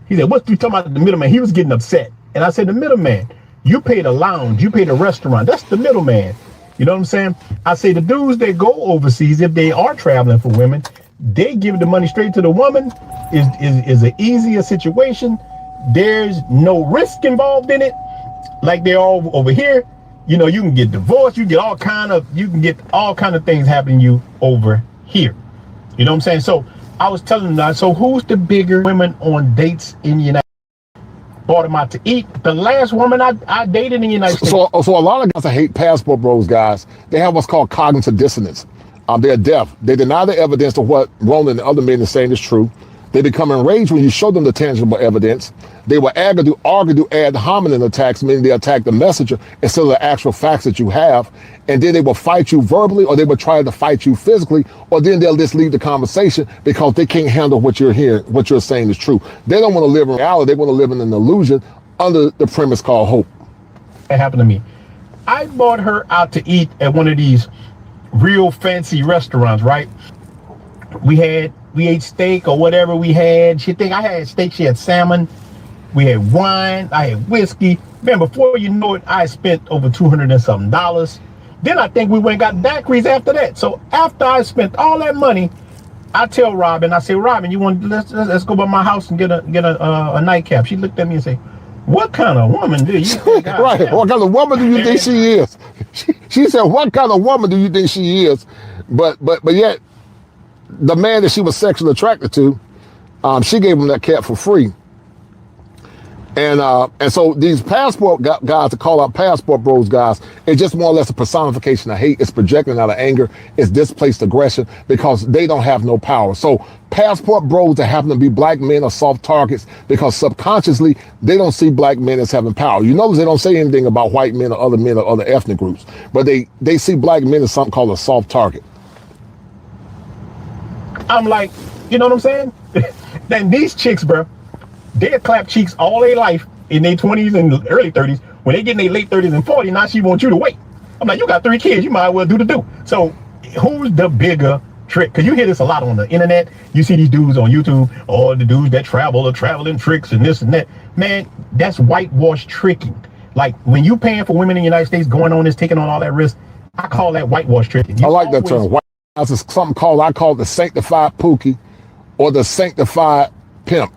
He said, what you talking about the middleman? He was getting upset. And I said, the middleman, you pay the lounge, you pay the restaurant. That's the middleman. You know what I'm saying? I say the dudes that go overseas, if they are traveling for women, they give the money straight to the woman. Is an easier situation. There's no risk involved in it. Like they're all over here. You know, you can get divorced. You can get all kind of things happening to you over here. You know what I'm saying? So I was telling them, so who's the bigger women on dates in the United States? Brought them out to eat. The last woman I dated in the United States. So a lot of guys that hate passport bros, guys, they have what's called cognitive dissonance. They're deaf. They deny the evidence of what Roland and other men are saying is true. They become enraged when you show them the tangible evidence. They will argue to ad hominem attacks, meaning they attack the messenger instead of the actual facts that you have. And then they will fight you verbally, or they will try to fight you physically, or then they'll just leave the conversation because they can't handle what you're hearing, what you're saying is true. They don't want to live in reality. They want to live in an illusion under the premise called hope. That happened to me. I brought her out to eat at one of these real fancy restaurants, right? We ate steak or whatever we had. She think I had steak, she had salmon. We had wine, I had whiskey. Man, before you know it, I spent over $200 and something. Then I think we went and got daiquiris after that. So after I spent all that money, I tell Robin, I say, Robin, you want let's go by my house and get a nightcap. She looked at me and said, what kind of woman do you think I Right. am? What kind of woman do you think she is? She said, what kind of woman do you think she is? But yet, the man that she was sexually attracted to, she gave him that cat for free. And so these passport guys to call out passport bros guys, it's just more or less a personification of hate. It's projecting out of anger. It's displaced aggression because they don't have no power. So passport bros that happen to be black men are soft targets because subconsciously they don't see black men as having power. You notice they don't say anything about white men or other ethnic groups, but they see black men as something called a soft target. I'm like, you know what I'm saying? Then these chicks, bro, they'll clap cheeks all their life in their 20s and early 30s. When they get in their late 30s and 40s, now she wants you to wait. I'm like, you got 3 kids, you might as well do the do. So who's the bigger trick? Because you hear this a lot on the internet. You see these dudes on YouTube, or the dudes that travel or traveling tricks and this and that. Man, that's whitewash tricking. Like when you paying for women in the United States, going on this, taking on all that risk, I call that whitewash tricking. I like that term. It's something I call the sanctified pookie or the sanctified pimp.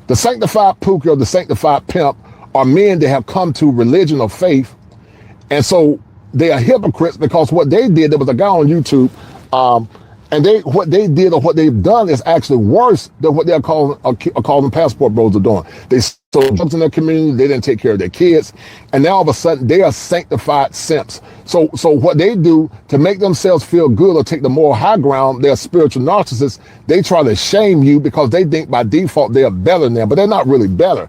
The sanctified pookie or the sanctified pimp are men that have come to religion or faith, and so they are hypocrites because what they did, there was a guy on YouTube, and what they did or what they've done is actually worse than what they're calling passport bros are doing. They sold drugs in their community, they didn't take care of their kids, and now all of a sudden they are sanctified simps. So what they do to make themselves feel good or take the moral high ground, they're spiritual narcissists. They try to shame you because they think by default they are better than them, but they're not really better.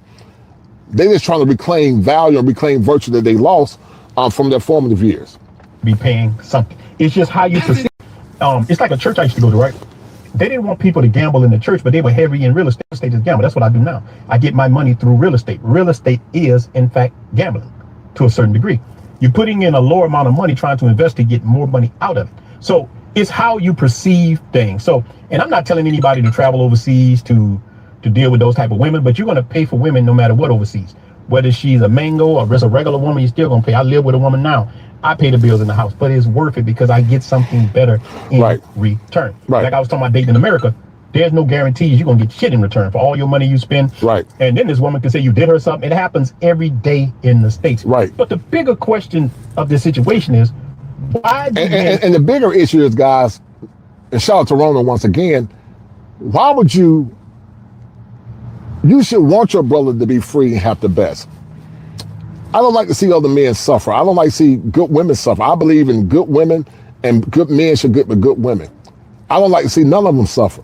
They're just trying to reclaim value and reclaim virtue that they lost from their formative years. Be paying something. It's just how you perceive. It's like a church I used to go to, right? They didn't want people to gamble in the church, but they were heavy in real estate. Real estate is gamble. That's what I do now. I get my money through real estate. Real estate is, in fact, gambling to a certain degree. You're putting in a lower amount of money trying to invest to get more money out of it. So it's how you perceive things. So, and I'm not telling anybody to travel overseas to deal with those type of women, but you're going to pay for women no matter what overseas. Whether she's a mango or just a regular woman, you're still going to pay. I live with a woman now. I pay the bills in the house, but it's worth it because I get something better in return. Right. Like I was talking about dating in America, there's no guarantees you're going to get shit in return for all your money you spend. Right. And then this woman can say you did her something. It happens every day in the States. Right. But the bigger question of this situation is, why do and the bigger issue is, guys, and shout out to Rona once again, why would you should want your brother to be free and have the best. I don't like to see other men suffer. I don't like to see good women suffer. I believe in good women, and good men should get with good women. I don't like to see none of them suffer.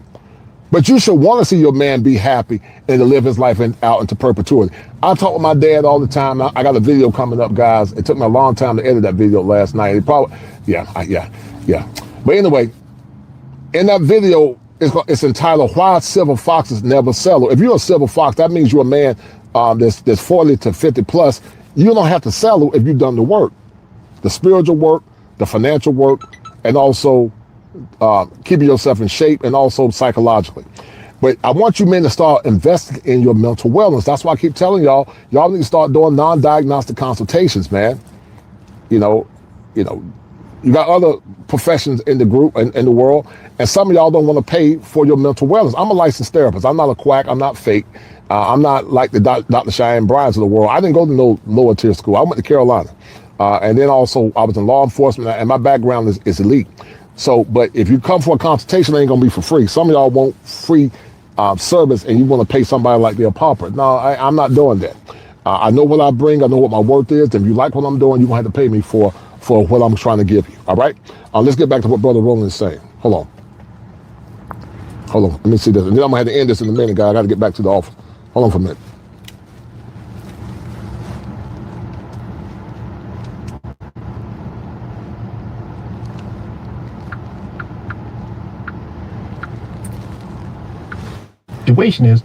But you should want to see your man be happy and to live his life out into perpetuity. I talk with my dad all the time. I got a video coming up, guys. It took me a long time to edit that video last night. It probably, yeah. But anyway, in that video, it's entitled "Why Silver Foxes Never Settle." If you're a silver fox, that means you're a man that's 40 to 50 plus. You don't have to settle if you've done the work, the spiritual work, the financial work, and also keeping yourself in shape, and also psychologically. But I want you men to start investing in your mental wellness. That's why I keep telling y'all need to start doing non-diagnostic consultations, man. You got other professions in the group and in the world, and some of y'all don't want to pay for your mental wellness. I'm a licensed therapist. I'm not a quack. I'm not fake. I'm not like the Dr. Cheyenne Bryans of the world. I didn't go to no lower tier school. I went to Carolina. And then also I was in law enforcement, and my background is elite. So, but if you come for a consultation, it ain't gonna be for free. Some of y'all want free service, and you want to pay somebody like they're a pauper. No, I'm not doing that. I know what I bring. I know what my worth is. And if you like what I'm doing, you're gonna have to pay me for what I'm trying to give you. All right. Let's get back to what Brother Roland is saying. Hold on. Let me see this. And then I'm gonna have to end this in a minute, guys. I got to get back to the office. Hold on for a minute. Situation is,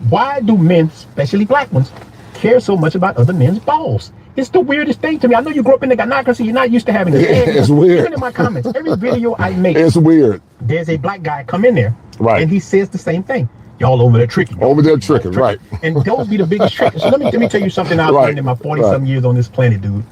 why do men, especially black ones, care so much about other men's balls? It's the weirdest thing to me. I know you grew up in the gynocracy. You're not used to having it's weird. Even in my comments, every video I make, it's weird. There's a black guy come in there, right, and he says the same thing. Y'all over there tricking. Over there tricking, right. And those be the biggest trickers. So let me tell you something I've learned in my 40-something years on this planet, dude.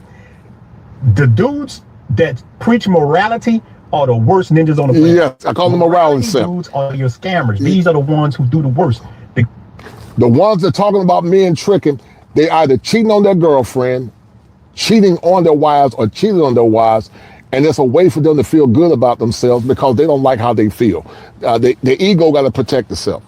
The dudes that preach morality are the worst ninjas on the planet. Yes, I call them morality dudes are your scammers. These are the ones who do the worst. The ones that are talking about men tricking, they either cheating on their girlfriend, cheating on their wives, or cheating on their wives, and it's a way for them to feel good about themselves because they don't like how they feel. Their ego got to protect itself.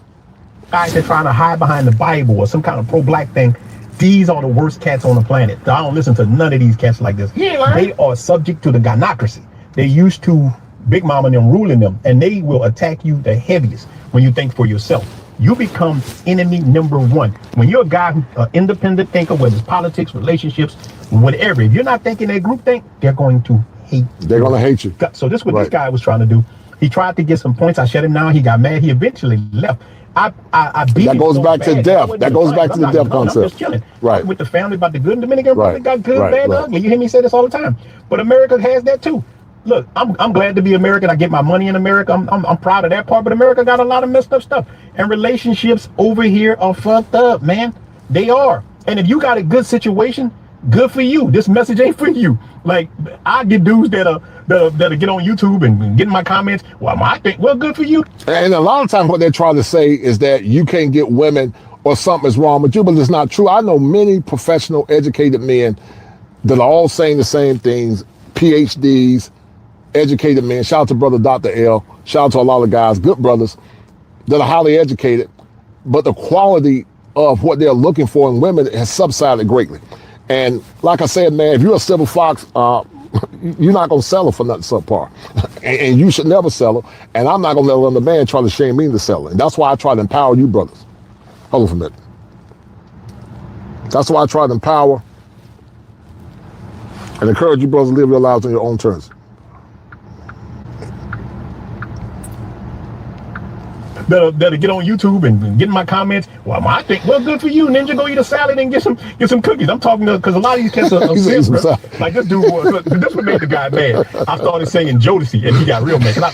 Guys that trying to hide behind the Bible or some kind of pro-black thing, these are the worst cats on the planet. I don't listen to none of these cats like this. They are subject to the gynocracy. They're used to Big Mama and them ruling them, and they will attack you the heaviest when you think for yourself. You become enemy number one. When you're a guy who's an independent thinker, whether it's politics, relationships, whatever, if you're not thinking that group think, they're going to hate you. They're going to hate you. So this is what this guy was trying to do. He tried to get some points. I shut him down. He got mad. He eventually left. I beat that him goes so back bad. to death. That goes back to the death concept. I'm just chilling. Right. With the family about the good and Dominican Republic got good, bad, and ugly. You hear me say this all the time. But America has that too. Look, I'm glad to be American. I get my money in America. I'm proud of that part. But America got a lot of messed up stuff. And relationships over here are fucked up, man. They are. And if you got a good situation, good for you. This message ain't for you. Like, I get dudes that'll get on YouTube and get in my comments. Well, I think, well, good for you. And a lot of times what they're trying to say is that you can't get women or something's wrong with you, but it's not true. I know many professional, educated men that are all saying the same things, PhDs, educated men. Shout out to brother Dr. L. Shout out to a lot of guys, good brothers that are highly educated, but the quality of what they're looking for in women has subsided greatly. And like I said, man, if you're a silver fox, you're not going to settle for nothing subpar. and you should never settle. And I'm not going to let another man try to shame me into settling. That's why I try to empower you brothers. Hold on for a minute. That's why I try to empower and encourage you brothers to live your lives on your own terms. That'll get on YouTube and get in my comments. Well, I think, well, good for you, Ninja. Go eat a salad and get some cookies. I'm talking to, because a lot of these cats are sick, bro. Like this dude was, this what made the guy mad. I started singing Jodeci and he got real mad. I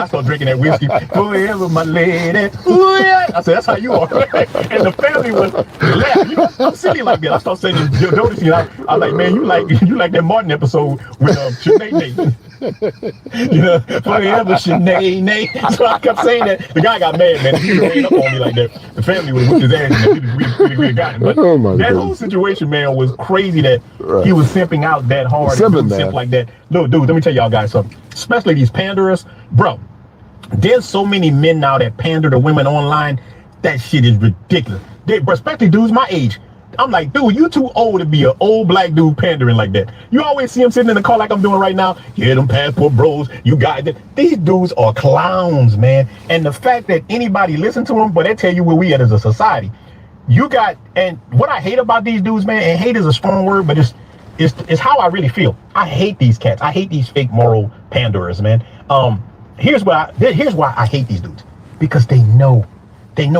started drinking that whiskey. Forever, my lady. Ooh, yeah. I said, that's how you are. And the family was laughing. I'm silly like that. I started singing Jodeci and I was like, man, you like that Martin episode with Sinead. Forever Sinead. So I kept saying that. The guy got mad, man. He ran up on me like that. The family was with his ass, and we got him. But that whole situation, man, was crazy that he was simping out that hard. Simp like that. Look, dude, let me tell y'all guys something. Especially these panderers. Bro, there's so many men now that pander to women online. That shit is ridiculous. Especially dudes my age. I'm like, dude, you too old to be an old black dude pandering like that. You always see him sitting in the car like I'm doing right now. Yeah, them passport bros, you got it. These dudes are clowns, man. And the fact that anybody listen to them, but they tell you where we at as a society. You got, and what I hate about these dudes, man, and hate is a strong word, but it's how I really feel. I hate these cats. I hate these fake moral panderers, man. Here's why I hate these dudes. Because they know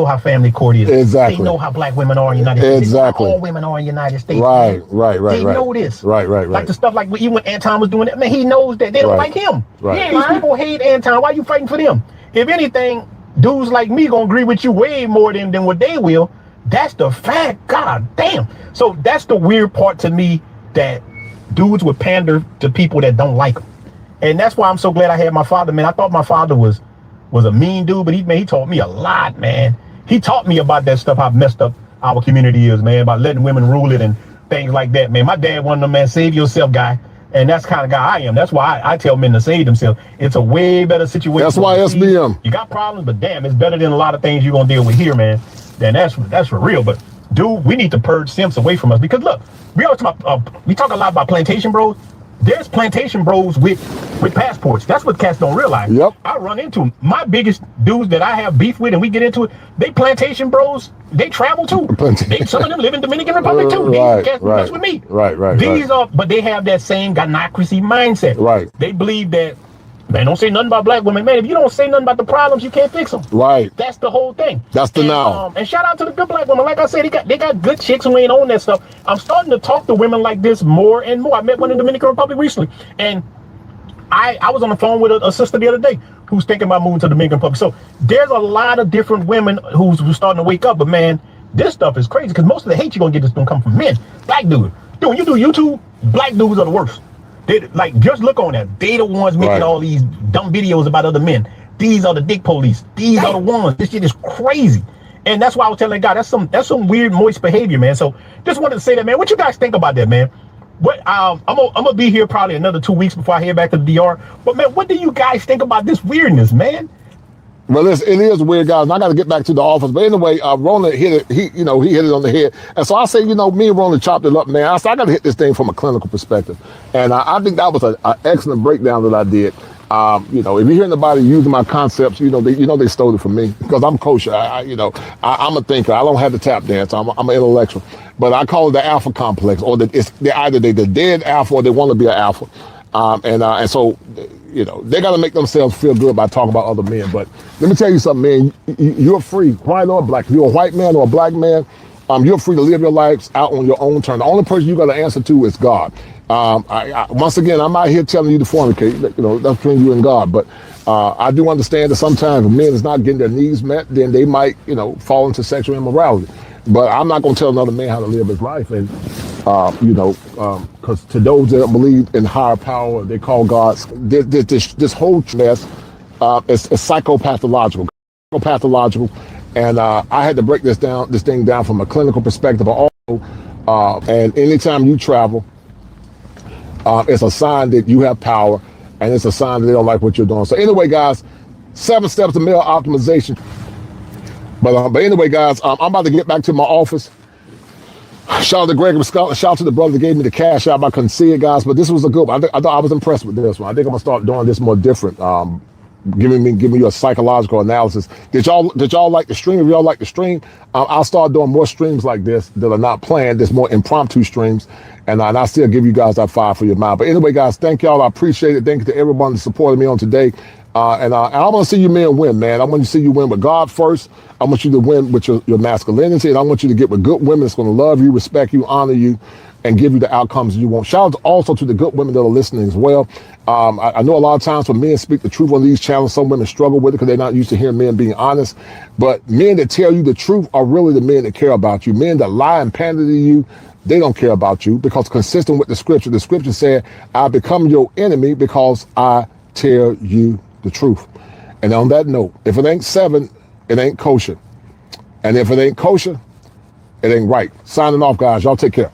how family court is. Exactly. They know how black women are in the United States. Exactly. All women are in the United States. Right, man. right. They know this. Right. Like the stuff like even when Anton was doing it, man, he knows that they don't like him. Right. These people hate Anton. Why are you fighting for them? If anything, dudes like me gonna agree with you way more than what they will. That's the fact. God damn. So that's the weird part to me, that dudes would pander to people that don't like them. And that's why I'm so glad I had my father, man. I thought my father was a mean dude, but he taught me a lot, man. He taught me about that stuff, how messed up our community is, man, about letting women rule it and things like that, man. My dad one of them, man, save yourself guy. And that's the kind of guy I am. That's why I tell men to save themselves. It's a way better situation. That's why SBM. You got problems, but damn, it's better than a lot of things you're going to deal with here, man. Then that's for real. But dude, we need to purge simps away from us, because look, we talk a lot about plantation bros. There's plantation bros with passports. That's what cats don't realize. Yep. I run into them. My biggest dudes that I have beef with, and we get into it, they plantation bros. They travel too. Some of them live in Dominican Republic too. These cats mess with me. Right. These are, but they have that same gynocracy mindset. Right. They believe that, man, don't say nothing about black women. Man, if you don't say nothing about the problems, you can't fix them. Right. That's the whole thing. That's the now. And shout out to the good black women. Like I said, they got good chicks who ain't on that stuff. I'm starting to talk to women like this more and more. I met one in the Dominican Republic recently, and I was on the phone with a sister the other day who's thinking about moving to the Dominican Republic. So there's a lot of different women who's starting to wake up. But man, this stuff is crazy, because most of the hate you're gonna get is gonna come from men. Black dudes. Dude, when you do YouTube, black dudes are the worst. They, like, just look on that. They the ones making all these dumb videos about other men. These are the dick police. These are the ones. This shit is crazy. And that's why I was telling God, that's some weird, moist behavior, man. So just wanted to say that, man. What you guys think about that, man? What I'm gonna be here probably another 2 weeks before I head back to the DR. But man, what do you guys think about this weirdness, man? Well, it is weird, guys. And I got to get back to the office. But anyway, Roland hit it. He hit it on the head. And so I say, me and Roland chopped it up, man. I said, I got to hit this thing from a clinical perspective. And I think that was an excellent breakdown that I did. If you hear anybody using my concepts, they stole it from me, because I'm kosher. I'm a thinker. I don't have the tap dance. I'm an intellectual. But I call it the alpha complex, or they're either the dead alpha or they want to be an alpha. And so, they got to make themselves feel good by talking about other men. But let me tell you something, man. You're free, white or black. If you're a white man or a black man, you're free to live your lives out on your own terms. The only person you got to answer to is God. Once again, I'm out here telling you to fornicate. That's between you and God. But I do understand that sometimes if a man is not getting their needs met, then they might, fall into sexual immorality. But I'm not going to tell another man how to live his life. And, because to those that believe in higher power, they call God, this whole mess is psychopathological. And I had to break this thing down from a clinical perspective. But also, and anytime you travel, it's a sign that you have power, and it's a sign that they don't like what you're doing. So anyway, guys, 7 steps to male optimization. But anyway, guys, I'm about to get back to my office. Shout out to Gregory Scott. Shout out to the brother that gave me the cash out. I couldn't see it, guys, but this was a good one. I thought I was impressed with this one. I think I'm gonna start doing this more different. Giving you a psychological analysis. Did y'all like the stream? If y'all like the stream, I'll start doing more streams like this that are not planned. There's more impromptu streams, and I still give you guys that fire for your mind. But anyway, guys, thank y'all. I appreciate it. Thank you to everyone that supported me on today. And I want to see you men win, man. I want to see you win with God first. I want you to win with your masculinity, and I want you to get with good women that's going to love you, respect you, honor you, and give you the outcomes you want. Shout out also to the good women that are listening as well. I know a lot of times when men speak the truth on these channels, some women struggle with it because they're not used to hearing men being honest. But men that tell you the truth are really the men that care about you. Men that lie and pander to you, they don't care about you, because consistent with the scripture said, I become your enemy because I tell you the truth. And on that note, if it ain't 7, it ain't kosher. And if it ain't kosher, it ain't right. Signing off, guys. Y'all take care.